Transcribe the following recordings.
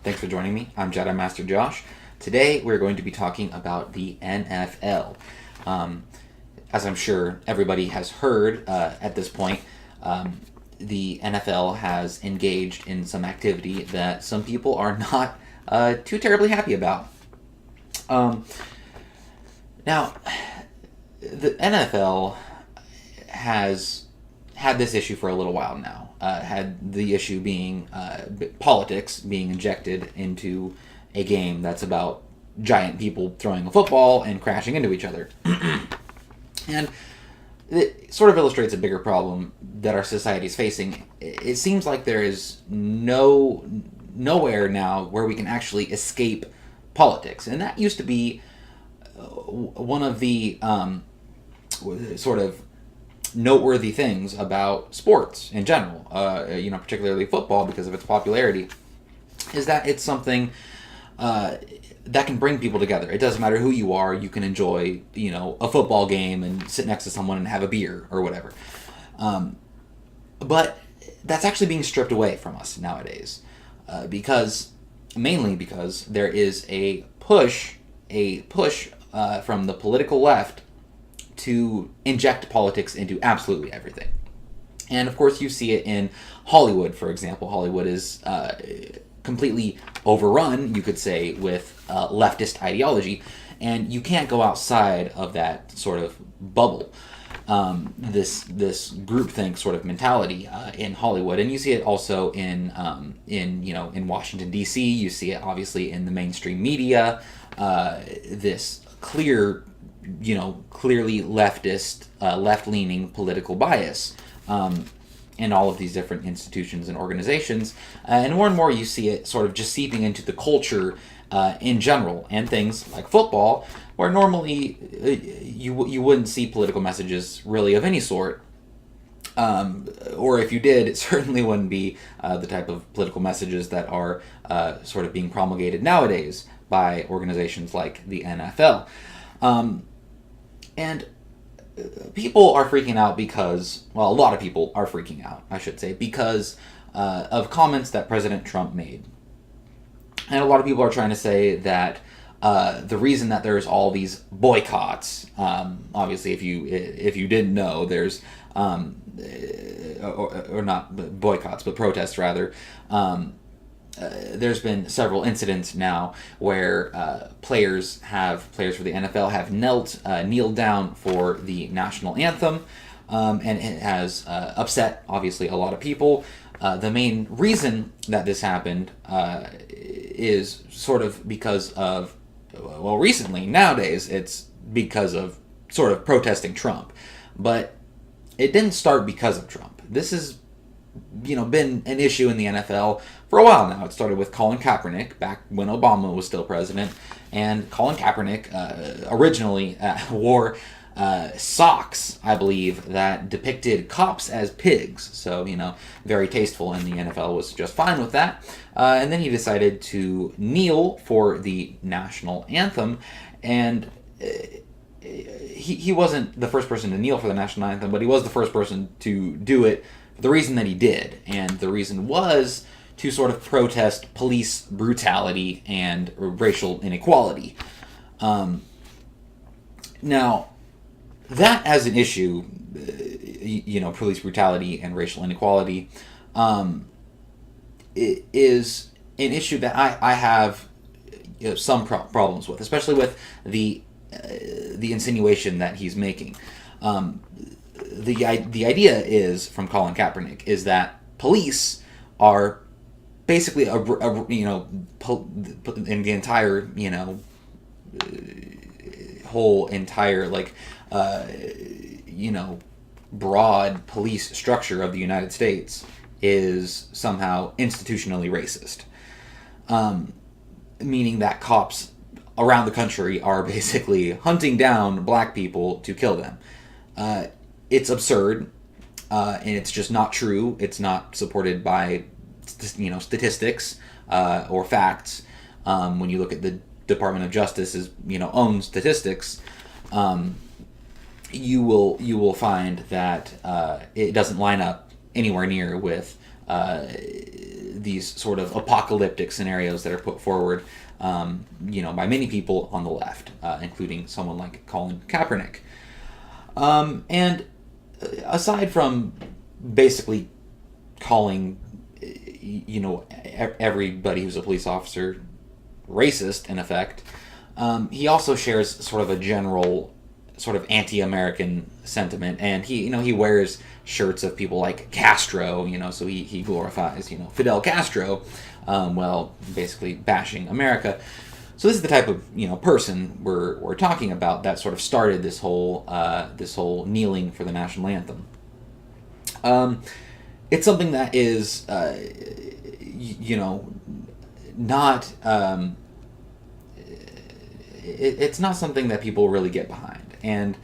Thanks for joining me. I'm Jedi Master Josh. Today we're going to be talking about the NFL. Um, as I'm sure everybody has heard at this point, the NFL has engaged in some activity that some people are not too terribly happy about. Um, Now, the NFL has had this issue for a little while now. Had the issue being politics being injected into a game that's about giant people throwing a football and crashing into each other. And it sort of illustrates a bigger problem that our society is facing. It seems like there is nowhere now where we can actually escape politics, and that used to be one of the sort of noteworthy things about sports in general, particularly football because of its popularity, is that it's something that can bring people together. It doesn't matter who you are, you can enjoy, a football game and sit next to someone and have a beer or whatever. But that's actually being stripped away from us nowadays, mainly because there is a push from the political left to inject politics into absolutely everything. And of course, you see it in Hollywood, for example. Hollywood is completely overrun, you could say, with leftist ideology, and you can't go outside of that sort of bubble. This groupthink sort of mentality in Hollywood, and you see it also in Washington D.C. You see it obviously in the mainstream media. This clearly leftist, left-leaning political bias in all of these different institutions and organizations, and more you see it sort of just seeping into the culture in general, and things like football, where normally you wouldn't see political messages really of any sort, or if you did, it certainly wouldn't be the type of political messages that are sort of being promulgated nowadays by organizations like the NFL. And people are freaking out a lot of people are freaking out, I should say, because of comments that President Trump made. And a lot of people are trying to say that the reason that there's all these boycotts, obviously, if you didn't know, there's or not boycotts, but protests rather. There's been several incidents now where players for the NFL have kneeled down for the national anthem, and it has upset, obviously, a lot of people. The main reason that this happened is sort of because of, nowadays, it's because of sort of protesting Trump. But it didn't start because of Trump. This has been an issue in the NFL for a while now. It started with Colin Kaepernick back when Obama was still president, and Colin Kaepernick originally wore socks, I believe, that depicted cops as pigs. So, very tasteful, and the NFL was just fine with that. And then he decided to kneel for the national anthem, and he wasn't the first person to kneel for the national anthem, but he was the first person to do it for the reason that he did. And the reason was to sort of protest police brutality and racial inequality. Now, that as an issue, police brutality and racial inequality, it is an issue that I have some problems with, especially with the insinuation that he's making. The idea is, from Colin Kaepernick, is that police are basically in the entire whole entire broad police structure of the United States is somehow institutionally racist, meaning that cops around the country are basically hunting down black people to kill them. It's absurd, and it's just not true. It's not supported by statistics or facts. When you look at the Department of Justice's own statistics, you will find that it doesn't line up anywhere near with these sort of apocalyptic scenarios that are put forward, by many people on the left, including someone like Colin Kaepernick. And aside from basically calling, everybody who's a police officer racist, in effect, he also shares sort of a general sort of anti-American sentiment, and he wears shirts of people like Castro, so he glorifies, Fidel Castro, while basically bashing America. So this is the type of person we're talking about that sort of started this whole kneeling for the national anthem. It's something that is not it's not something that people really get behind, and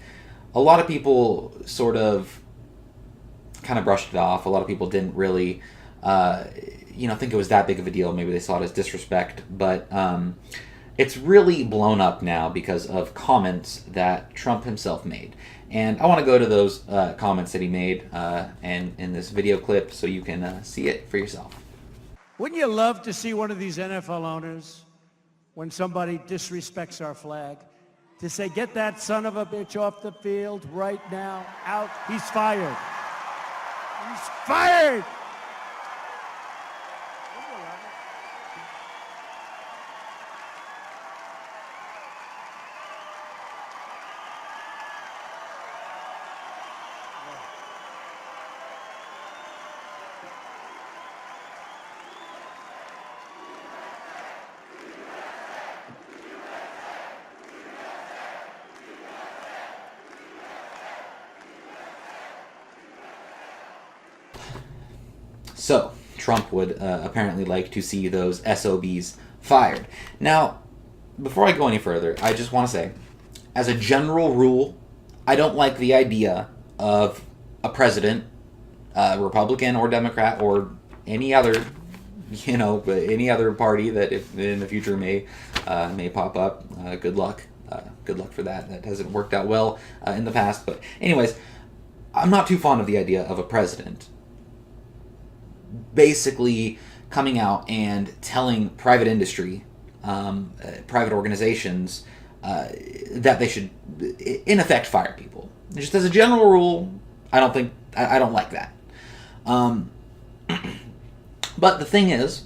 a lot of people sort of kind of brushed it off. A lot of people didn't really think it was that big of a deal. Maybe they saw it as disrespect, but it's really blown up now because of comments that Trump himself made. And I want to go to those comments that he made and in this video clip so you can see it for yourself. Wouldn't you love to see one of these NFL owners, when somebody disrespects our flag, to say, get that son of a bitch off the field right now, out, he's fired. He's fired! So, Trump would apparently like to see those SOBs fired. Now, before I go any further, I just want to say, as a general rule, I don't like the idea of a president, Republican or Democrat or any other, any other party that if in the future may pop up. Good luck. Good luck for that. That hasn't worked out well in the past. But anyways, I'm not too fond of the idea of a president basically coming out and telling private industry, private organizations, that they should, in effect, fire people. Just as a general rule, I don't like that. But the thing is,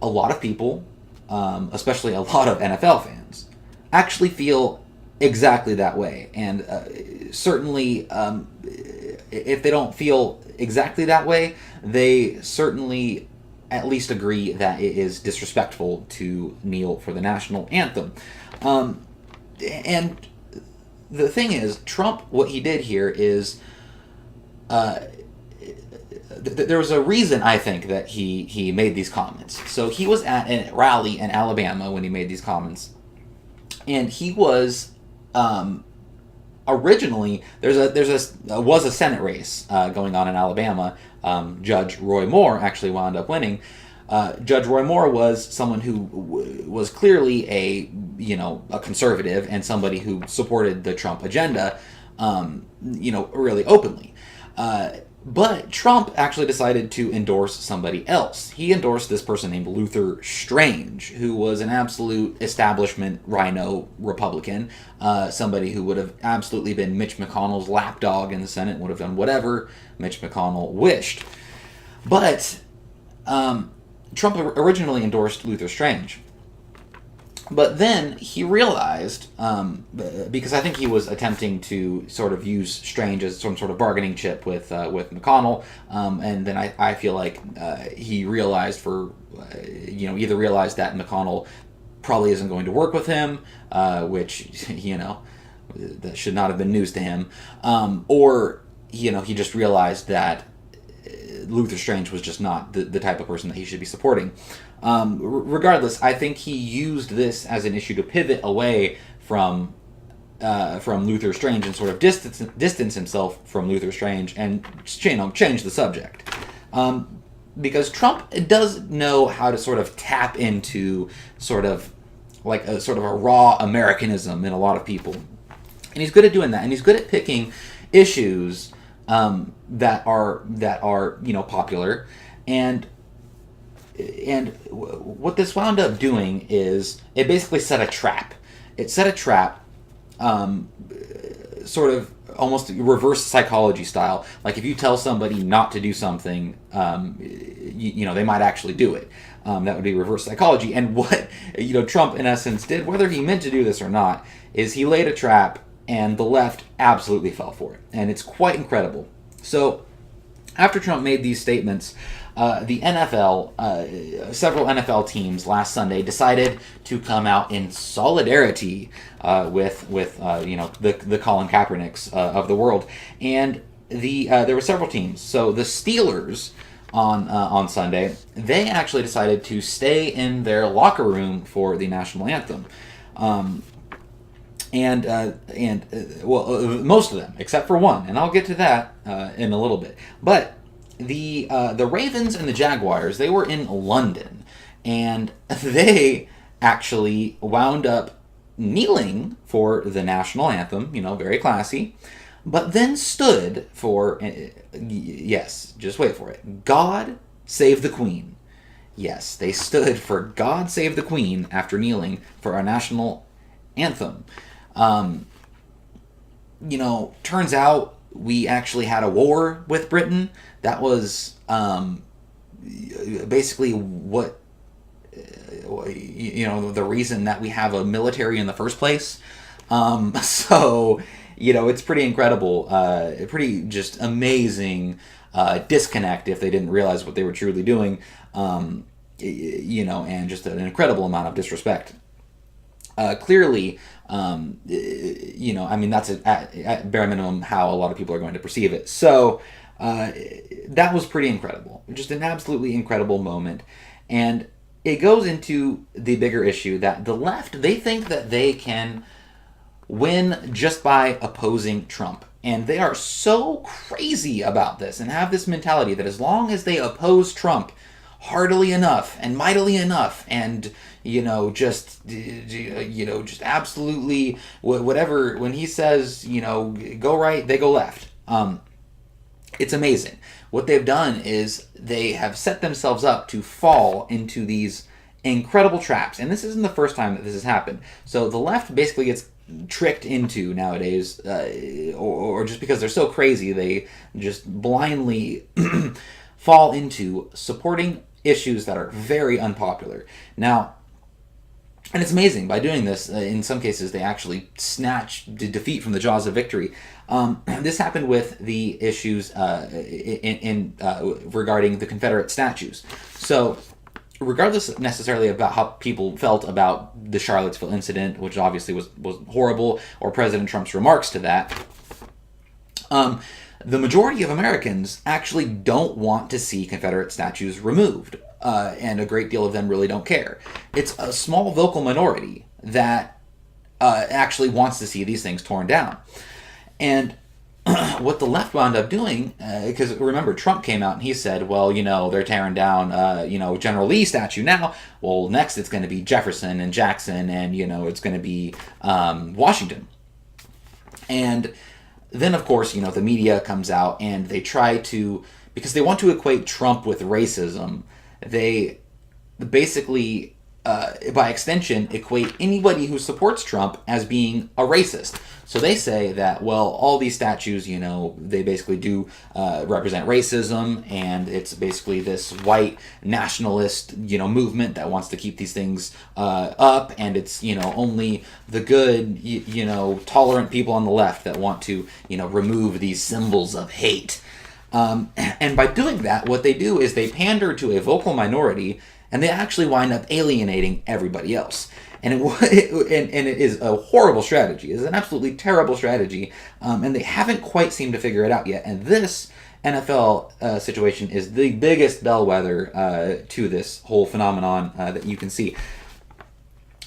a lot of people, especially a lot of NFL fans, actually feel exactly that way. And certainly, if they don't feel exactly that way, they certainly at least agree that it is disrespectful to kneel for the national anthem. And the thing is, Trump, what he did here is, there was a reason, I think, that he made these comments. So he was at a rally in Alabama when he made these comments, and he was originally was a Senate race going on in Alabama. Judge Roy Moore actually wound up winning. Judge Roy Moore was someone who was clearly a conservative and somebody who supported the Trump agenda, really openly. But Trump actually decided to endorse somebody else. He endorsed this person named Luther Strange, who was an absolute establishment rhino Republican, somebody who would have absolutely been Mitch McConnell's lapdog in the Senate, would have done whatever Mitch McConnell wished. But Trump originally endorsed Luther Strange. But then he realized, because I think he was attempting to sort of use Strange as some sort of bargaining chip with McConnell, and then I feel like he realized either realized that McConnell probably isn't going to work with him, which that should not have been news to him, or he just realized that Luther Strange was just not the type of person that he should be supporting. Regardless, I think he used this as an issue to pivot away from Luther Strange and sort of distance himself from Luther Strange and change the subject. Because Trump does know how to sort of tap into sort of a raw Americanism in a lot of people. And he's good at doing that, and he's good at picking issues that are popular. And what this wound up doing is it basically set a trap. It set a trap, sort of almost reverse psychology style. Like if you tell somebody not to do something, they might actually do it. That would be reverse psychology. And what Trump in essence did, whether he meant to do this or not, is he laid a trap, and the left absolutely fell for it. And it's quite incredible. So after Trump made these statements, the NFL, several NFL teams last Sunday decided to come out in solidarity with the Colin Kaepernicks of the world, and there were several teams. So the Steelers on Sunday, they actually decided to stay in their locker room for the national anthem. Most of them, except for one, and I'll get to that in a little bit. But the Ravens and the Jaguars, they were in London, and they actually wound up kneeling for the national anthem, very classy, but then stood for, yes, just wait for it, God Save the Queen. Yes, they stood for God Save the Queen after kneeling for our national anthem. Turns out we actually had a war with Britain. That was basically what, the reason that we have a military in the first place. It's pretty incredible, pretty just amazing disconnect if they didn't realize what they were truly doing, and just an incredible amount of disrespect. Clearly, that's at bare minimum how a lot of people are going to perceive it. So that was pretty incredible. Just an absolutely incredible moment. And it goes into the bigger issue that the left, they think that they can win just by opposing Trump. And they are so crazy about this and have this mentality that as long as they oppose Trump heartily enough and mightily enough and just absolutely whatever, when he says go right, they go left. It's amazing. What they've done is they have set themselves up to fall into these incredible traps, and this isn't the first time that this has happened. So the left basically gets tricked into nowadays, or just because they're so crazy, they just blindly fall into supporting issues that are very unpopular. Now, and it's amazing, by doing this, in some cases, they actually snatch defeat from the jaws of victory. This happened with the issues regarding the Confederate statues. So, regardless necessarily about how people felt about the Charlottesville incident, which obviously was horrible, or President Trump's remarks to that, the majority of Americans actually don't want to see Confederate statues removed. And a great deal of them really don't care. It's a small vocal minority that actually wants to see these things torn down. And what the left wound up doing, because remember, Trump came out and he said, well, they're tearing down, General Lee statue now. Well, next it's going to be Jefferson and Jackson, and, it's going to be Washington. And then, of course, the media comes out and they try to, because they want to equate Trump with racism, they basically, by extension, equate anybody who supports Trump as being a racist. So they say that, well, all these statues, they basically do represent racism, and it's basically this white nationalist, movement that wants to keep these things up, and it's, only the good, tolerant people on the left that want to, remove these symbols of hate. And by doing that, what they do is they pander to a vocal minority, and they actually wind up alienating everybody else. And it is a horrible strategy. It's an absolutely terrible strategy, and they haven't quite seemed to figure it out yet. And this NFL situation is the biggest bellwether to this whole phenomenon that you can see.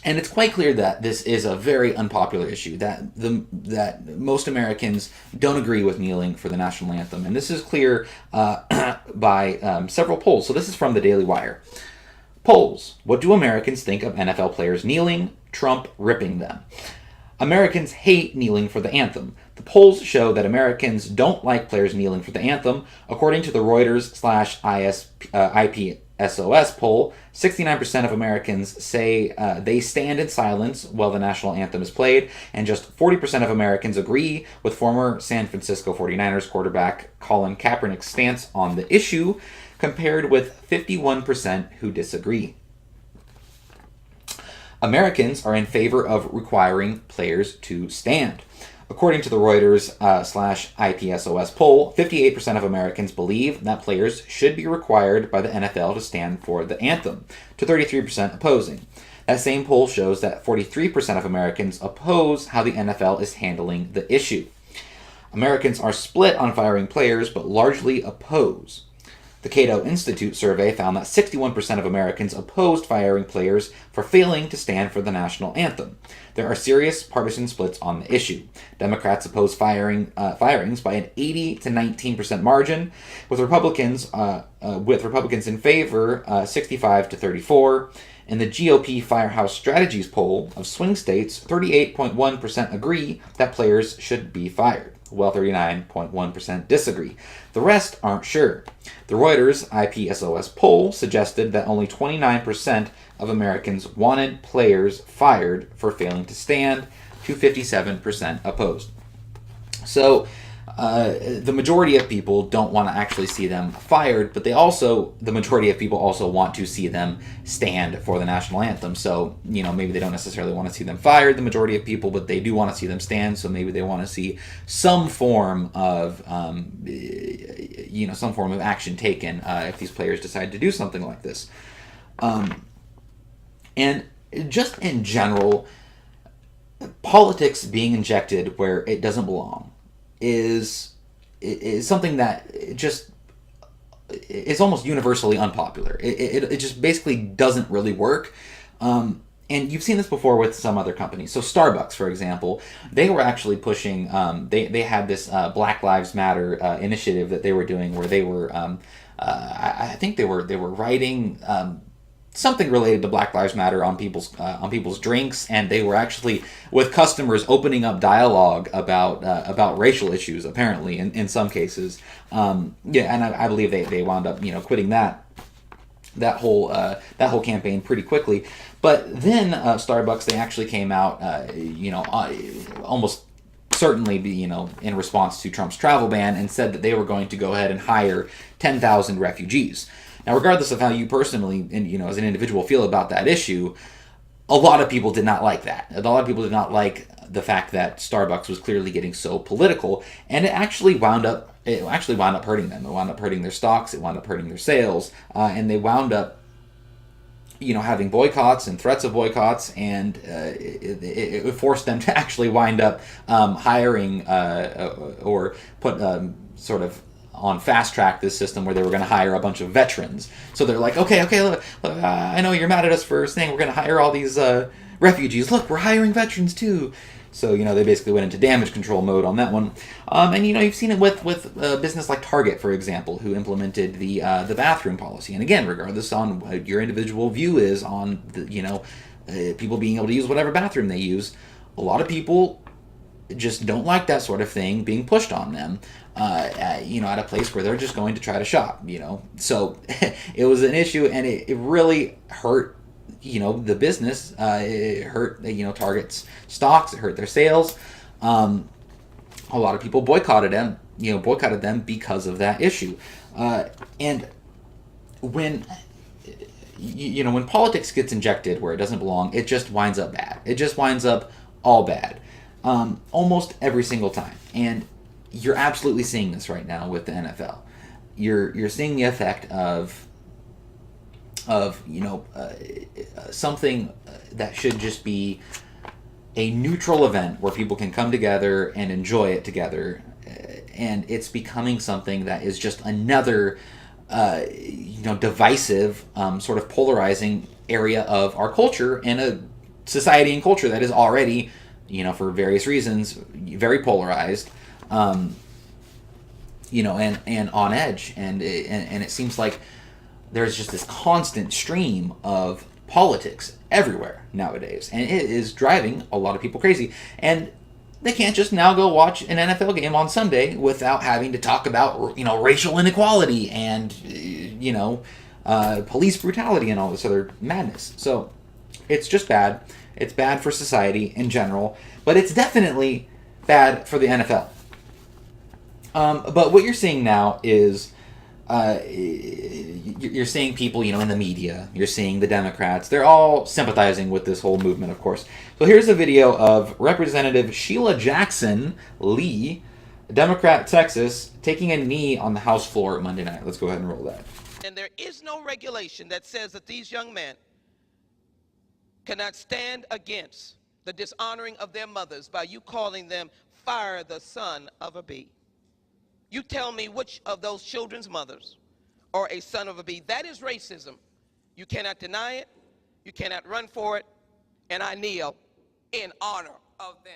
And it's quite clear that this is a very unpopular issue, that most Americans don't agree with kneeling for the national anthem. And this is clear by several polls. So this is from the Daily Wire. Polls. What do Americans think of NFL players kneeling? Trump ripping them. Americans hate kneeling for the anthem. The polls show that Americans don't like players kneeling for the anthem, according to the Reuters/IP SOS poll, 69% of Americans say they stand in silence while the national anthem is played, and just 40% of Americans agree with former San Francisco 49ers quarterback Colin Kaepernick's stance on the issue, compared with 51% who disagree. Americans are in favor of requiring players to stand. According to the Reuters /IPSOS poll, 58% of Americans believe that players should be required by the NFL to stand for the anthem, to 33% opposing. That same poll shows that 43% of Americans oppose how the NFL is handling the issue. Americans are split on firing players, but largely oppose. The Cato Institute survey found that 61% of Americans opposed firing players for failing to stand for the national anthem. There are serious partisan splits on the issue. Democrats oppose firings by an 80 to 19% margin, with Republicans in favor 65 to 34. In the GOP Firehouse Strategies poll of swing states, 38.1% agree that players should be fired, while 39.1% disagree. The rest aren't sure. The Reuters IPSOS poll suggested that only 29% of Americans wanted players fired for failing to stand, to 57% opposed. So, the majority of people don't want to actually see them fired, but the majority of people also want to see them stand for the national anthem. So, maybe they don't necessarily want to see them fired, the majority of people, but they do want to see them stand. So maybe they want to see some form of, some form of action taken if these players decide to do something like this. And just in general, politics being injected where it doesn't belong is something that just is almost universally unpopular. It just basically doesn't really work. And you've seen this before with some other companies. So Starbucks, for example, they were actually pushing, they had this Black Lives Matter initiative that they were doing where they were, I think they were writing something related to Black Lives Matter on people's drinks, and they were actually with customers opening up dialogue about racial issues. Apparently, in some cases, and I believe they wound up quitting that whole campaign pretty quickly. But then Starbucks, they actually came out almost certainly in response to Trump's travel ban, and said that they were going to go ahead and hire 10,000 refugees. Now, regardless of how you personally, as an individual, feel about that issue, a lot of people did not like that. A lot of people did not like the fact that Starbucks was clearly getting so political, and it actually wound up hurting them. It wound up hurting their stocks. It wound up hurting their sales, and they wound up, having boycotts and threats of boycotts, and it forced them to actually wind up hiring or put sort of on fast track this system where they were going to hire a bunch of veterans. So they're like, okay, look, I know you're mad at us for saying we're going to hire all these refugees. Look, we're hiring veterans too. So, they basically went into damage control mode on that one. And, you've seen it with a business like Target, for example, who implemented the bathroom policy. And again, regardless on what your individual view is on, people being able to use whatever bathroom they use, a lot of people just don't like that sort of thing being pushed on them, at a place where they're just going to try to shop, So it was an issue, and it really hurt, the business. It hurt, Target's stocks. It hurt their sales. A lot of people boycotted them because of that issue. And when politics gets injected where it doesn't belong, it just winds up bad. It just winds up all bad. Almost every single time. And you're absolutely seeing this right now with the NFL. You're seeing the effect of something that should just be a neutral event where people can come together and enjoy it together, and it's becoming something that is just another divisive, sort of polarizing area of our culture, and a society and culture that is already, for various reasons, very polarized, and on edge, and it seems like there's just this constant stream of politics everywhere nowadays, and it is driving a lot of people crazy. And they can't just now go watch an NFL game on Sunday without having to talk about, racial inequality and, police brutality and all this other madness. So it's just bad. It's bad for society in general, but it's definitely bad for the NFL. But what you're seeing now is you're seeing people, in the media. You're seeing the Democrats. They're all sympathizing with this whole movement, of course. So here's a video of Representative Sheila Jackson Lee, Democrat, Texas, taking a knee on the House floor Monday night. Let's go ahead and roll that. And there is no regulation that says that these young men cannot stand against the dishonoring of their mothers by you calling them fire the son of a bee. You tell me which of those children's mothers are a son of a bee. That is racism. You cannot deny it. You cannot run for it. And I kneel in honor of them.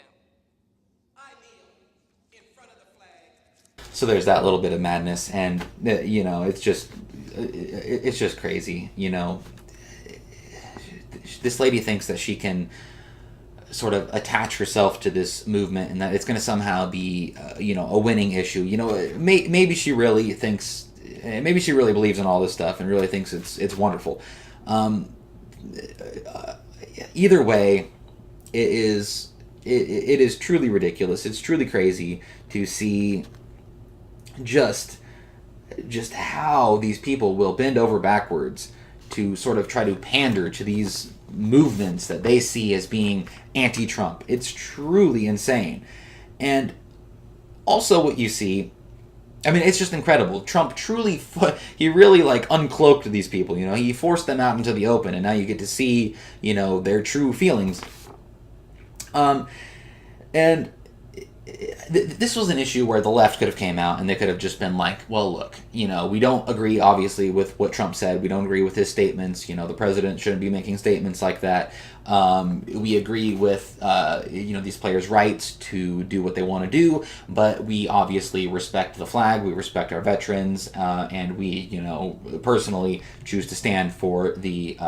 I kneel in front of the flag. So there's that little bit of madness, and it's just crazy. This lady thinks that she can sort of attach herself to this movement and that it's going to somehow be a winning issue. Maybe she really thinks, maybe she really believes in all this stuff and really thinks it's wonderful. Either way, it is truly ridiculous. It's truly crazy to see just how these people will bend over backwards to sort of try to pander to these movements that they see as being anti-Trump. It's truly insane. And also what you see, it's just incredible. Trump truly, he really uncloaked these people, he forced them out into the open, and now you get to see, their true feelings. And this was an issue where the left could have came out and they could have just been like, well, look, we don't agree, obviously, with what Trump said. We don't agree with his statements. The president shouldn't be making statements like that. We agree with, these players' rights to do what they want to do, but we obviously respect the flag, we respect our veterans, and we, personally choose to stand for the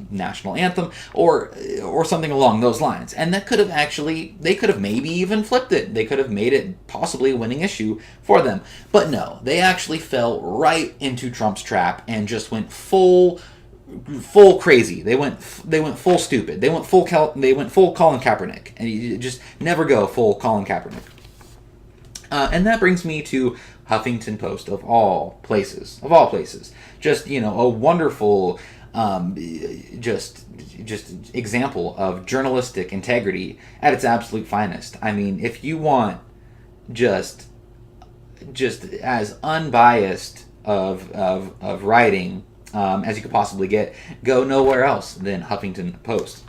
national anthem or something along those lines. And that could have they could have maybe even flipped it. They could have made it possibly a winning issue for them. But no, they actually fell right into Trump's trap and just went full crazy. They went full stupid. They went full Colin Kaepernick, and you just never go full Colin Kaepernick. And that brings me to Huffington Post, of all places. Just, a wonderful, just example of journalistic integrity at its absolute finest. If you want just as unbiased of writing as you could possibly get, go nowhere else than Huffington Post.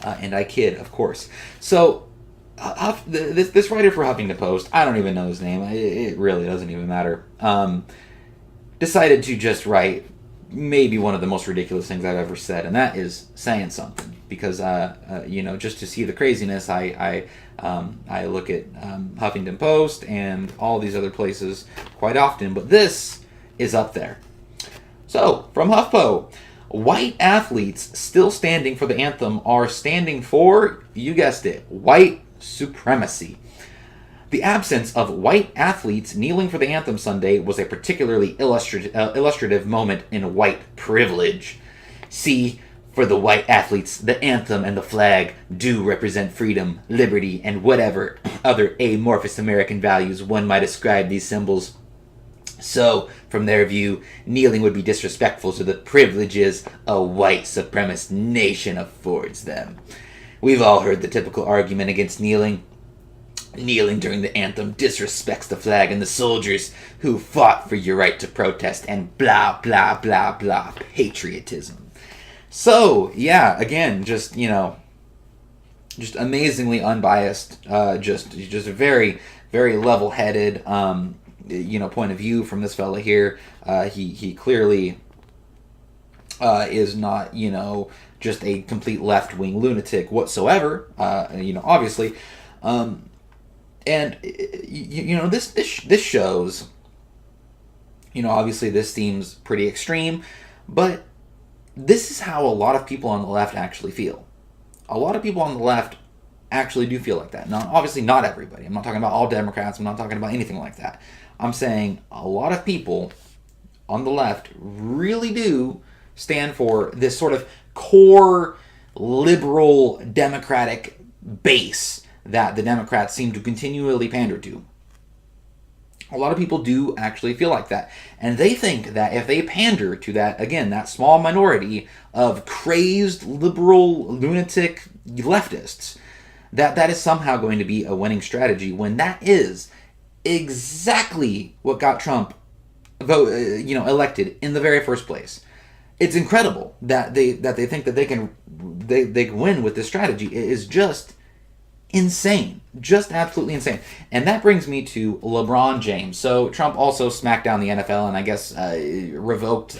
And I kid, of course. So, this writer for Huffington Post, I don't even know his name, it really doesn't even matter, decided to just write maybe one of the most ridiculous things I've ever said, and that is saying something. Because, just to see the craziness, I look at Huffington Post and all these other places quite often, but this is up there. So, from HuffPo, white athletes still standing for the anthem are standing for, you guessed it, white supremacy. The absence of white athletes kneeling for the anthem Sunday was a particularly illustrative moment in white privilege. See, for the white athletes, the anthem and the flag do represent freedom, liberty, and whatever other amorphous American values one might ascribe these symbols. So, from their view, kneeling would be disrespectful to the privileges a white supremacist nation affords them. We've all heard the typical argument against kneeling. Kneeling during the anthem disrespects the flag and the soldiers who fought for your right to protest and blah, blah, blah, blah, patriotism. So, yeah, again, just amazingly unbiased, just a very, very level-headed, point of view from this fella here. He clearly is not, just a complete left-wing lunatic whatsoever, obviously. And this shows, obviously this seems pretty extreme, but this is how a lot of people on the left actually feel. A lot of people on the left actually do feel like that. Now, obviously, not everybody. I'm not talking about all Democrats. I'm not talking about anything like that. I'm saying a lot of people on the left really do stand for this sort of core liberal democratic base that the Democrats seem to continually pander to. A lot of people do actually feel like that. And they think that if they pander to that, again, that small minority of crazed liberal lunatic leftists, that is somehow going to be a winning strategy, when that is exactly what got Trump elected in the very first place. It's incredible that they think that they can win with this strategy. It is just insane, just absolutely insane. And that brings me to LeBron James. So Trump also smacked down the NFL and I guess revoked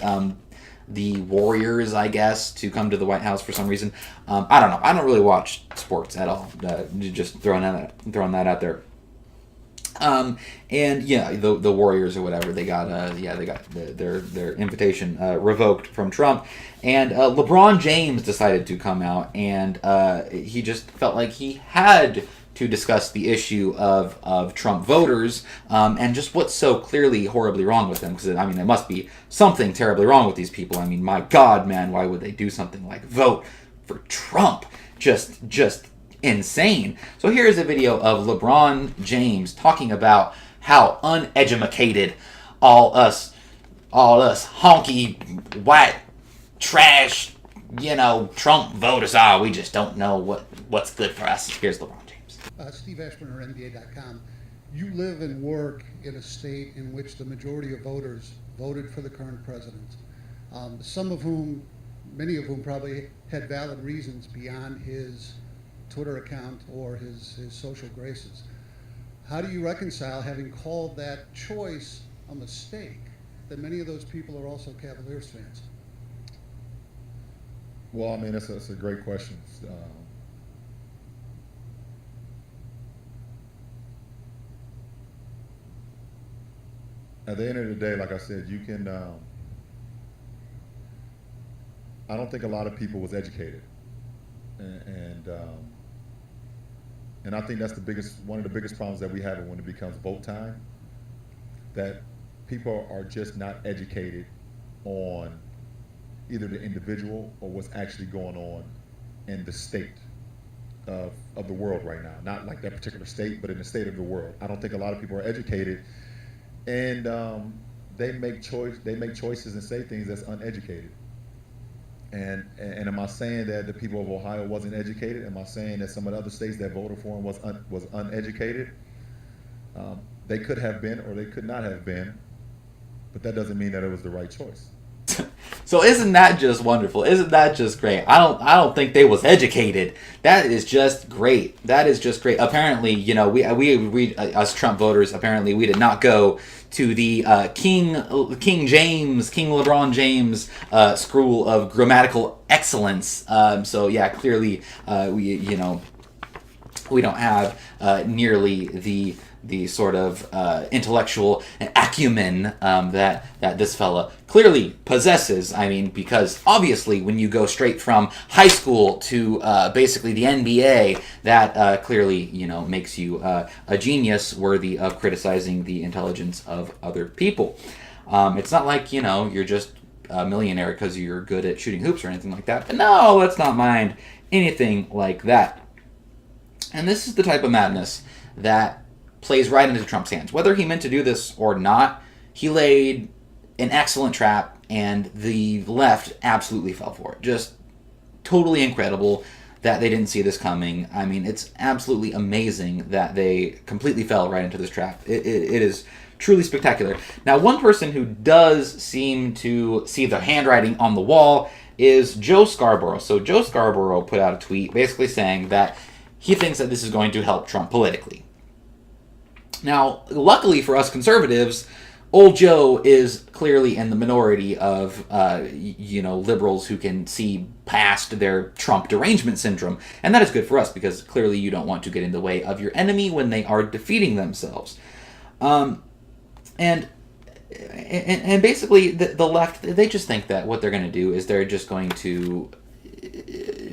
the Warriors, I guess, to come to the White House for some reason. I don't know. I don't really watch sports at all. Just throwing that out there. And yeah, the Warriors or whatever, they got their invitation revoked from Trump, and LeBron James decided to come out, and he just felt like he had to discuss the issue of Trump voters, and just what's so clearly horribly wrong with them, because I mean there must be something terribly wrong with these people. I mean, my God, man, why would they do something like vote for Trump? Just insane. So here's a video of LeBron James talking about how uneducated all us honky white trash Trump voters are. We just don't know what's good for us. Here's LeBron James. Steve Ashburner, NBA.com. You live and work in a state in which the majority of voters voted for the current president. Many of whom probably had valid reasons beyond his Twitter account or his social graces. How do you reconcile having called that choice a mistake, that many of those people are also Cavaliers fans? Well, I mean, that's a great question. At the end of the day, like I said, you can. I don't think a lot of people was educated, and I think that's one of the biggest problems that we have when it becomes vote time. That people are just not educated on either the individual or what's actually going on in the state of the world right now. Not like that particular state, but in the state of the world. I don't think a lot of people are educated, and they make choices and say things that's uneducated. And am I saying that the people of Ohio wasn't educated? Am I saying that some of the other states that voted for him was uneducated? They could have been, or they could not have been, but that doesn't mean that it was the right choice. So isn't that just wonderful? Isn't that just great? I don't think they was educated. That is just great. That is just great. Apparently, we as Trump voters, apparently we did not go to the King LeBron James School of Grammatical Excellence. So yeah, clearly we don't have nearly the sort of intellectual acumen that this fella clearly possesses. I mean, because obviously when you go straight from high school to basically the NBA, that clearly makes you a genius worthy of criticizing the intelligence of other people. It's not like you're just a millionaire because you're good at shooting hoops or anything like that. But no, let's not mind anything like that. And this is the type of madness that plays right into Trump's hands. Whether he meant to do this or not, he laid an excellent trap, and the left absolutely fell for it. Just totally incredible that they didn't see this coming. I mean, it's absolutely amazing that they completely fell right into this trap. It is truly spectacular. Now, one person who does seem to see the handwriting on the wall is Joe Scarborough. So Joe Scarborough put out a tweet basically saying that he thinks that this is going to help Trump politically. Now, luckily for us conservatives, old Joe is clearly in the minority of, liberals who can see past their Trump derangement syndrome. And that is good for us because clearly you don't want to get in the way of your enemy when they are defeating themselves. And basically the left, they just think that what they're going to do is they're just going to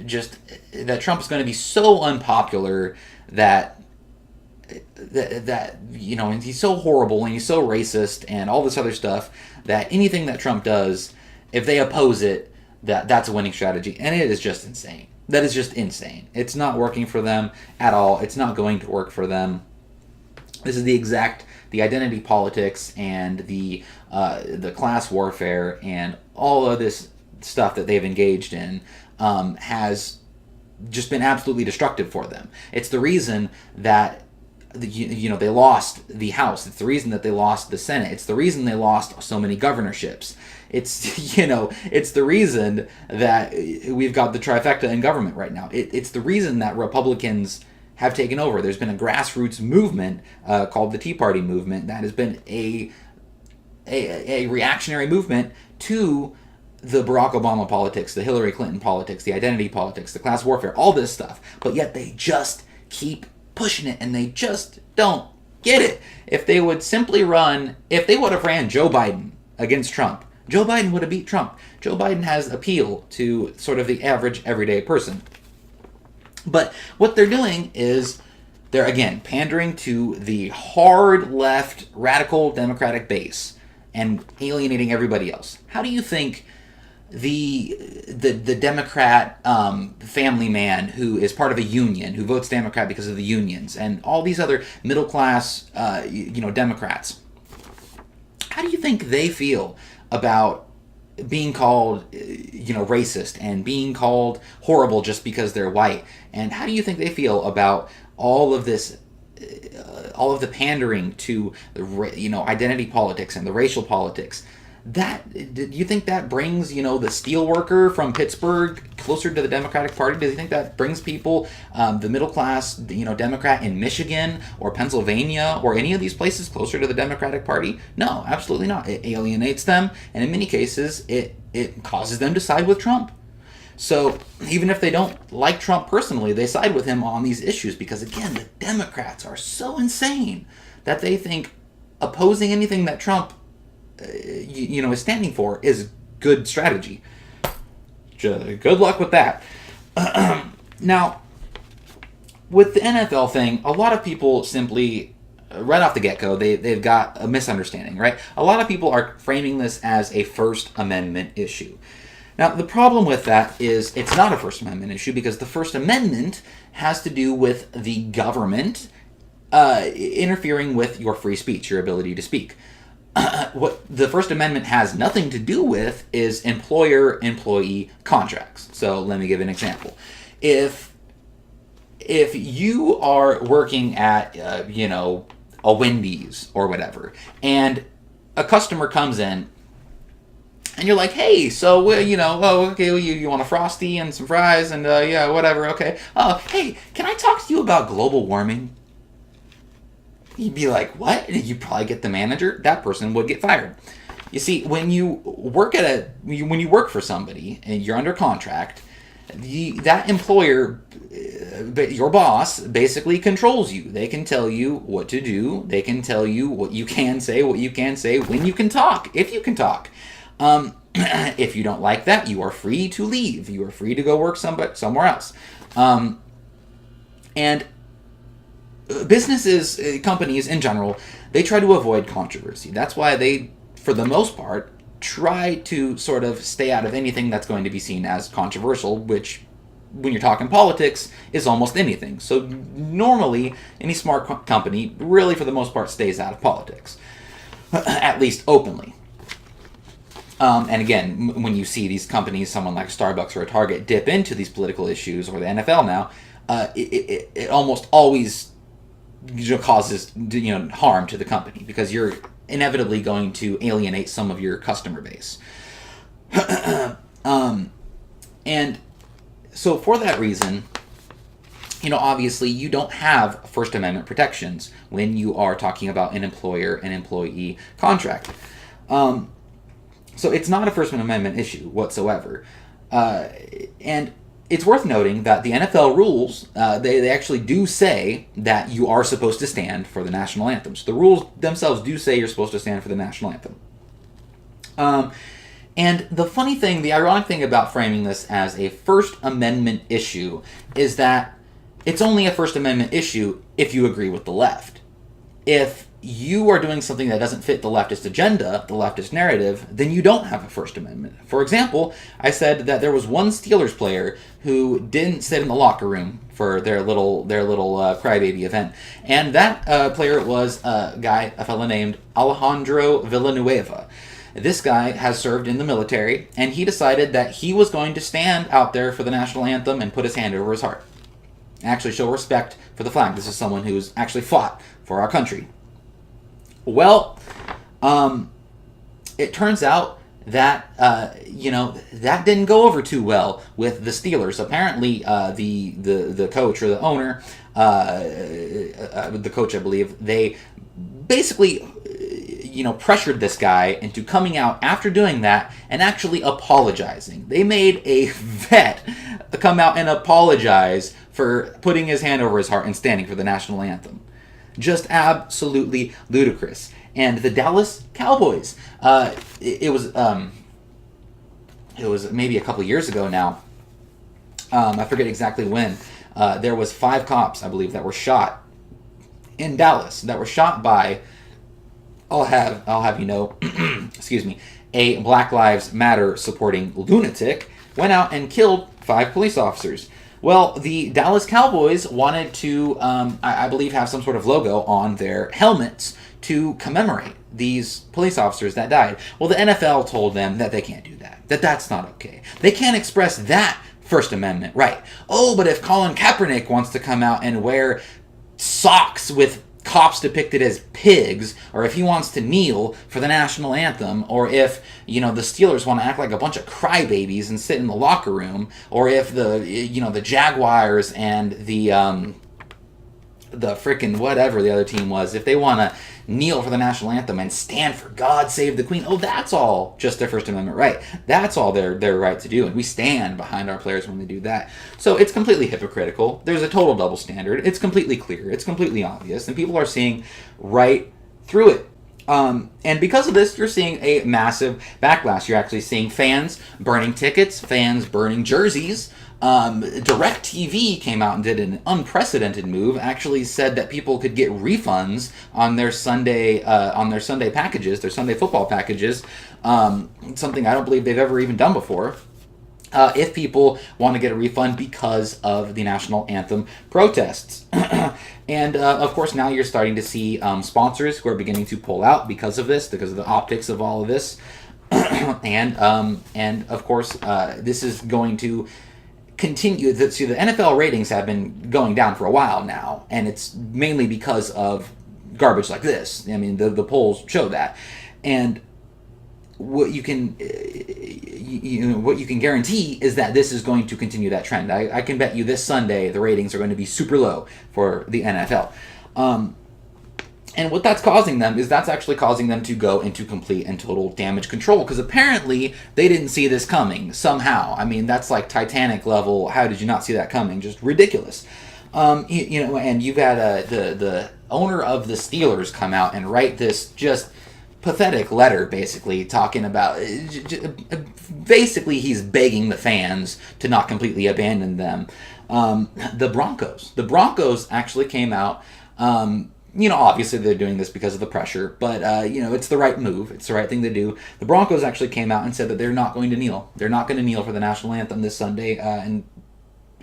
just that Trump is going to be so unpopular that and he's so horrible and he's so racist and all this other stuff that anything that Trump does, if they oppose it, that's a winning strategy. And it is just insane. That is just insane. It's not working for them at all. It's not going to work for them. This is the identity politics and the class warfare and all of this stuff that they've engaged in has just been absolutely destructive for them. It's the reason that they lost the House. It's the reason that they lost the Senate. It's the reason they lost so many governorships. It's it's the reason that we've got the trifecta in government right now. It's the reason that Republicans have taken over. There's been a grassroots movement called the Tea Party movement that has been a reactionary movement to the Barack Obama politics, the Hillary Clinton politics, the identity politics, the class warfare, all this stuff. But yet they just keep pushing it, and they just don't get it. If they would have ran Joe Biden against Trump, Joe Biden would have beat Trump. Joe Biden has appeal to sort of the average everyday person. But what they're doing is they're, again, pandering to the hard left radical Democratic base and alienating everybody else. How do you think the Democrat family man who is part of a union, who votes Democrat because of the unions, and all these other middle class Democrats, how do you think they feel about being called racist and being called horrible just because they're white? And how do you think they feel about all of this, all of the pandering to identity politics and the racial politics? Do you think that brings the steel worker from Pittsburgh closer to the Democratic Party? Do you think that brings people, the middle class Democrat in Michigan or Pennsylvania or any of these places, closer to the Democratic Party? No, absolutely not. It alienates them, and in many cases it causes them to side with Trump. So even if they don't like Trump personally, they side with him on these issues because, again, the Democrats are so insane that they think opposing anything that Trump is standing for is good strategy. Good luck with that. Now, with the NFL thing, a lot of people simply, right off the get-go, they've got a misunderstanding, right? A lot of people are framing this as a First Amendment issue. Now, the problem with that is it's not a First Amendment issue because the First Amendment has to do with the government interfering with your free speech, your ability to speak. What the First Amendment has nothing to do with is employer-employee contracts. So let me give an example. If you are working at a Wendy's or whatever, and a customer comes in, and you're like, hey, so you want a Frosty and some fries and yeah, whatever, okay. Hey, can I talk to you about global warming? You'd be like, what? You'd probably get the manager. That person would get fired. You see, when you work for somebody and you're under contract, that employer, your boss, basically controls you. They can tell you what to do. They can tell you what you can say, when you can talk, if you can talk. If you don't like that, you are free to leave. You are free to go work somewhere else. And businesses, companies in general, they try to avoid controversy. That's why they, for the most part, try to sort of stay out of anything that's going to be seen as controversial, which, when you're talking politics, is almost anything. So normally, any smart company, really for the most part, stays out of politics, at least openly. And again, when you see these companies, someone like Starbucks or a Target, dip into these political issues, or the NFL now, it almost always causes harm to the company because you're inevitably going to alienate some of your customer base. And so for that reason, obviously you don't have First Amendment protections when you are talking about an employer and employee contract. So it's not a First Amendment issue whatsoever. And it's worth noting that the NFL rules, they actually do say that you are supposed to stand for the national anthem. So the rules themselves do say you're supposed to stand for the national anthem. And the funny thing, the ironic thing about framing this as a First Amendment issue is that it's only a First Amendment issue if you agree with the left. If you are doing something that doesn't fit the leftist agenda, the leftist narrative, then you don't have a First Amendment. For example, I said that there was one Steelers player who didn't sit in the locker room for their little crybaby event, and that player was a fellow named Alejandro Villanueva. This guy has served in the military, and he decided that he was going to stand out there for the national anthem and put his hand over his heart. Actually show respect for the flag. This is someone who's actually fought for our country. Well, it turns out that, that didn't go over too well with the Steelers. Apparently, the coach or the owner, the coach, I believe, they basically pressured this guy into coming out after doing that and actually apologizing. They made a vet come out and apologize for putting his hand over his heart and standing for the national anthem. Just absolutely ludicrous. And the Dallas Cowboys, it was maybe a couple years ago now. I forget exactly when. There was 5 cops, I believe, that were shot in Dallas. That were shot by, I'll have you know, excuse me, a Black Lives Matter supporting lunatic went out and killed 5 police officers. Well, the Dallas Cowboys wanted to, I believe, have some sort of logo on their helmets to commemorate these police officers that died. Well, the NFL told them that they can't do that, that's not okay. They can't express that First Amendment right. Oh, but if Colin Kaepernick wants to come out and wear socks with cops depicted as pigs, or if he wants to kneel for the national anthem, or if the Steelers want to act like a bunch of crybabies and sit in the locker room, or if the Jaguars and the frickin' whatever the other team was, if they want to kneel for the national anthem and stand for God Save the Queen, that's all just their First Amendment right. That's all their right to do, and we stand behind our players when they do that. So it's completely hypocritical. There's a total double standard. It's completely clear. It's completely obvious, and people are seeing right through it. And because of this, you're seeing a massive backlash. You're actually seeing fans burning tickets, fans burning jerseys. DirecTV came out and did an unprecedented move. Actually said that people could get refunds on their Sunday packages, their Sunday football packages. Something I don't believe they've ever even done before. If people want to get a refund because of the national anthem protests. And of course, now you're starting to see sponsors who are beginning to pull out because of this, because of the optics of all of this. and of course, this is going to continue. The NFL ratings have been going down for a while now, and it's mainly because of garbage like this. I mean, the polls show that. And what you can guarantee is that this is going to continue that trend. I can bet you this Sunday the ratings are going to be super low for the NFL. And what that's causing them is that's actually causing them to go into complete and total damage control, because apparently they didn't see this coming somehow. I mean, that's like Titanic level. How did you not see that coming? Just ridiculous. And you've had the owner of the Steelers come out and write this just pathetic letter, basically talking about, basically he's begging the fans to not completely abandon them. The Broncos actually came out. Obviously they're doing this because of the pressure, but it's the right move. It's the right thing to do. The Broncos actually came out and said that they're not going to kneel. They're not going to kneel for the national anthem this Sunday,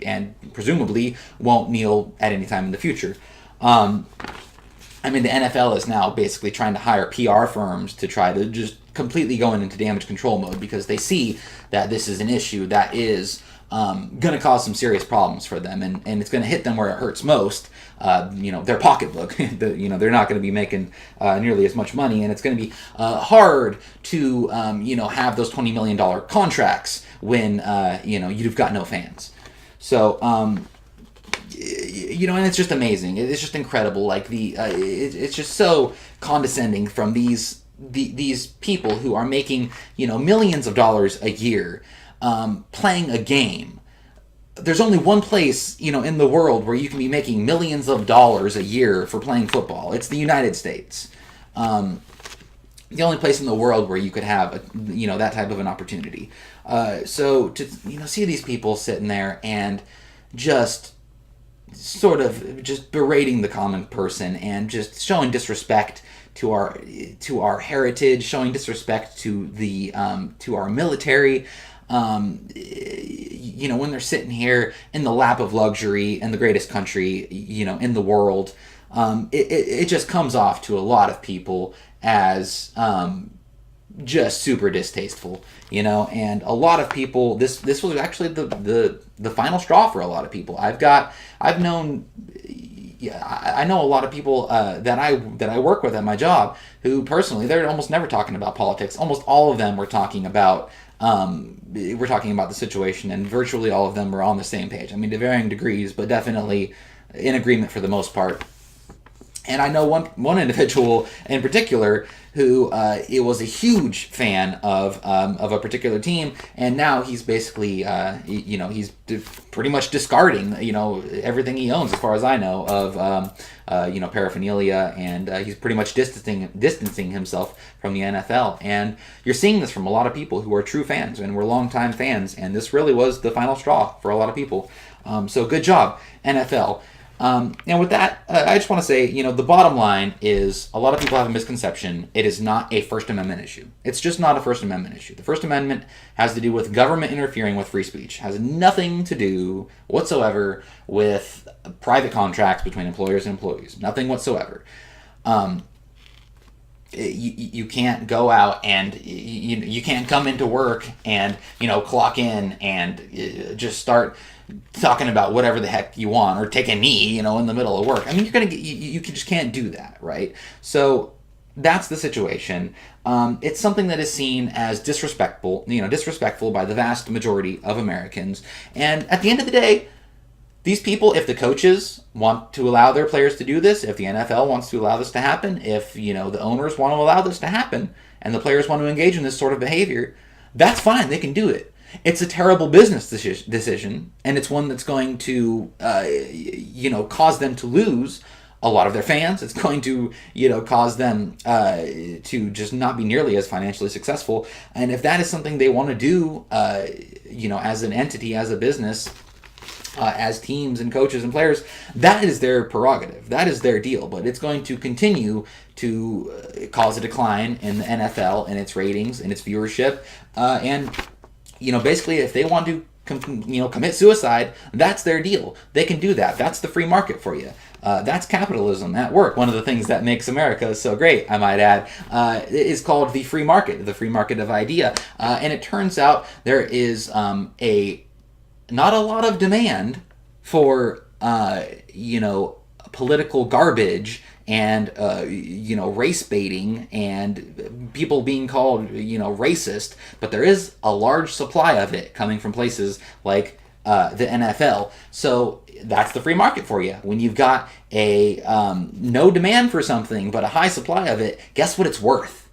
and presumably won't kneel at any time in the future. The NFL is now basically trying to hire PR firms to try to just completely go into damage control mode, because they see that this is an issue that is going to cause some serious problems for them, and it's going to hit them where it hurts most. Their pocketbook. They're not going to be making nearly as much money, and it's going to be hard to have those $20 million contracts when you've got no fans. So and it's just amazing. It's just incredible. Like it's just so condescending from these people who are making millions of dollars a year playing a game. There's only one place in the world where you can be making millions of dollars a year for playing football. It's the United States. the only place in the world where you could have that type of an opportunity. So to see these people sitting there and just sort of just berating the common person and just showing disrespect to our heritage, showing disrespect to our military. When they're sitting here in the lap of luxury and the greatest country, in the world, it just comes off to a lot of people as just super distasteful, and a lot of people, this was actually the final straw for a lot of people. I know a lot of people that I work with at my job who personally, they're almost never talking about politics. Almost all of them were talking about the situation, and virtually all of them were on the same page. I mean, to varying degrees, but definitely in agreement for the most part. And I know one individual in particular who it was a huge fan of a particular team, and now he's basically he's pretty much discarding everything he owns, as far as I know, of paraphernalia, and he's pretty much distancing himself from the NFL. And you're seeing this from a lot of people who are true fans and were longtime fans, and this really was the final straw for a lot of people. So good job, NFL. And with that, I just want to say, the bottom line is a lot of people have a misconception. It is not a First Amendment issue. It's just not a First Amendment issue. The First Amendment has to do with government interfering with free speech. It has nothing to do whatsoever with private contracts between employers and employees. Nothing whatsoever. You can't go out and you can't come into work and clock in and just start talking about whatever the heck you want, or take a knee in the middle of work. I mean, you just can't do that, right? So that's the situation. It's something that is seen as disrespectful by the vast majority of Americans. And at the end of the day, these people, if the coaches want to allow their players to do this, if the NFL wants to allow this to happen, if the owners want to allow this to happen, and the players want to engage in this sort of behavior, that's fine. They can do it. It's a terrible business decision, and it's one that's going to cause them to lose a lot of their fans. It's going to cause them to just not be nearly as financially successful. And if that is something they want to do, as an entity, as a business, as teams and coaches and players, that is their prerogative. That is their deal. But it's going to continue to cause a decline in the NFL and its ratings and its viewership. And basically, if they want to commit suicide, that's their deal. They can do that. That's the free market for you. That's capitalism at work. One of the things that makes America so great, I might add, is called the free market of idea. And it turns out there is not a lot of demand for political garbage and race baiting and people being called racist, but there is a large supply of it coming from places like the NFL. So that's the free market for you. When you've got a no demand for something but a high supply of it, guess what it's worth?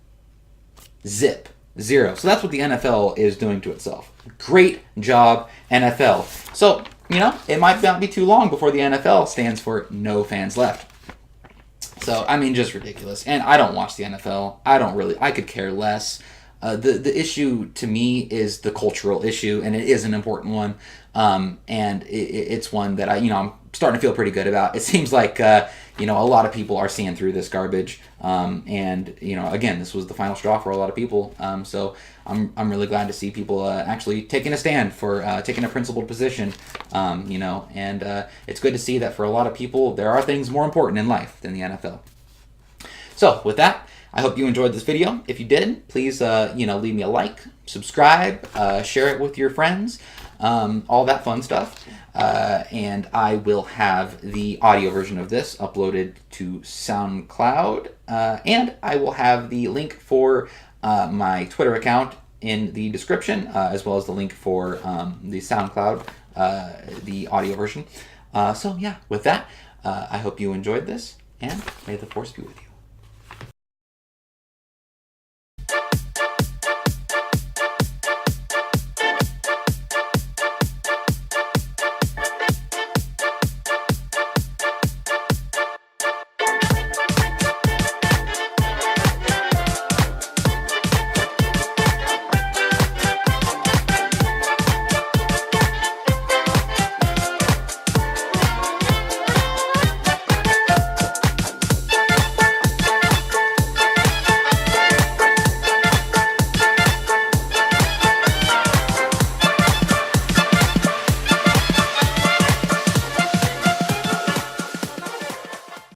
Zip. Zero. So that's what the NFL is doing to itself. Great job, NFL. So, it might not be too long before the NFL stands for no fans left. So, I mean, just ridiculous. And I don't watch the NFL. I could care less. The issue to me is the cultural issue, and it is an important one. And it's one that I'm starting to feel pretty good about. It seems like, a lot of people are seeing through this garbage. And again, this was the final straw for a lot of people. So I'm really glad to see people actually taking a stand for taking a principled position. And it's good to see that for a lot of people, there are things more important in life than the NFL. So with that, I hope you enjoyed this video. If you did, please, leave me a like, subscribe, share it with your friends, all that fun stuff. And I will have the audio version of this uploaded to SoundCloud. And I will have the link for my Twitter account in the description, as well as the link for the SoundCloud, the audio version. So yeah, with that, I hope you enjoyed this, and may the force be with you.